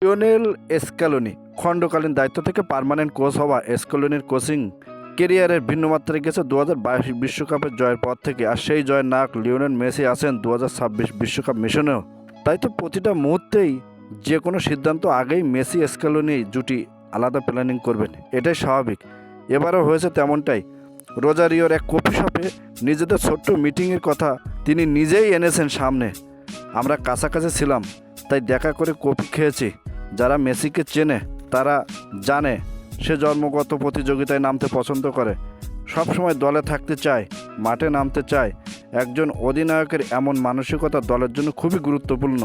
Lionel Scaloni খণ্ডকালীন দায়িত্ব থেকে permanent coach হওয়া স্ক্যালোনির কোচিং কেরিয়ারের ভিন্ন মাত্রায় গেছে 2022 বিশ্বকাপের জয়ের পর থেকে। আর সেই জয়ের নায়ক লিওনেল মেসি আছেন 2026 বিশ্বকাপ মিশনেও। তাই তো প্রতিটা মুহূর্তেই যে কোনো সিদ্ধান্ত আগেই মেসি স্ক্যালোনি জুটি আলাদা প্ল্যানিং করবেন, এটাই স্বাভাবিক। এবারও হয়েছে তেমনটাই। রোজারিওর এক কফি শপে নিজেদের ছোট্ট মিটিংয়ের কথা তিনি নিজেই এনেছেন সামনে। আমরা কাছাকাছি ছিলাম, তাই দেখা করে কফি খেয়েছি। যারা মেসিকে চেনে তারা জানে সে জন্মগত প্রতিযোগিতায় নামতে পছন্দ করে, সবসময় দলে থাকতে চায়, মাঠে নামতে চায়। একজন অধিনায়কের এমন মানসিকতা দলের জন্য খুবই গুরুত্বপূর্ণ।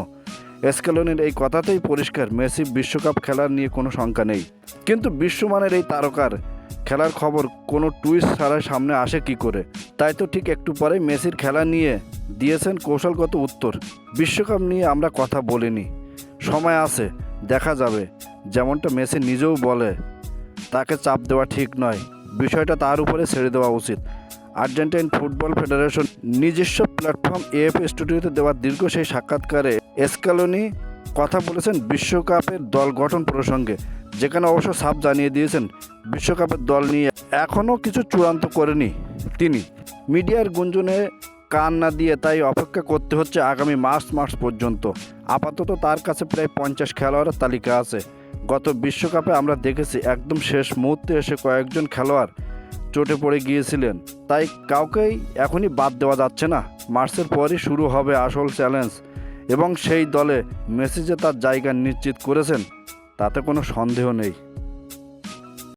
স্ক্যালোনির এই কথাতেই পরিষ্কার মেসি বিশ্বকাপ খেলার নিয়ে কোনো শঙ্কা নেই। কিন্তু বিশ্বমানের এই তারকার খেলার খবর কোনো টুইস্ট ছাড়াই সামনে আসে কি করে? তাই তো ঠিক একটু পরেই মেসির খেলা নিয়ে দিয়েছেন কৌশলগত উত্তর। বিশ্বকাপ নিয়ে আমরা কথা বলিনি, সময় আছে, দেখা যাবে। যেমনটা মেসি নিজেও বলে, তাকে চাপ দেওয়া ঠিক নয়, বিষয়টা তার উপরে ছেড়ে দেওয়া উচিত। আর্জেন্টাইন ফুটবল ফেডারেশন নিজস্ব প্ল্যাটফর্ম এএফপি স্টুডিওতে দেওয়া দীর্ঘ সেই সাক্ষাৎকারে স্ক্যালোনি কথা বলেছেন বিশ্বকাপের দল গঠন প্রসঙ্গে, যেখানে অবশ্য সাফ জানিয়ে দিয়েছেন বিশ্বকাপের দল নিয়ে এখনও কিছু চূড়ান্ত করেনি তিনি। মিডিয়ার গুঞ্জনে কান না দিয়ে তাই অপেক্ষা করতে হচ্ছে আগামী মার্চ পর্যন্ত। আপাতত তার কাছে প্রায় 50 খেলোয়াড়ের তালিকা আছে। গত বিশ্বকাপে আমরা দেখেছি একদম শেষ মুহূর্তে এসে কয়েকজন খেলোয়াড় চোটে পড়ে গিয়েছিলেন, তাই কাউকেই এখনই বাদ দেওয়া যাচ্ছে না। মার্চের পরই শুরু হবে আসল চ্যালেঞ্জ, এবং সেই দলে মেসি যে তার জায়গা নিশ্চিত করেছেন তাতে কোনো সন্দেহ নেই।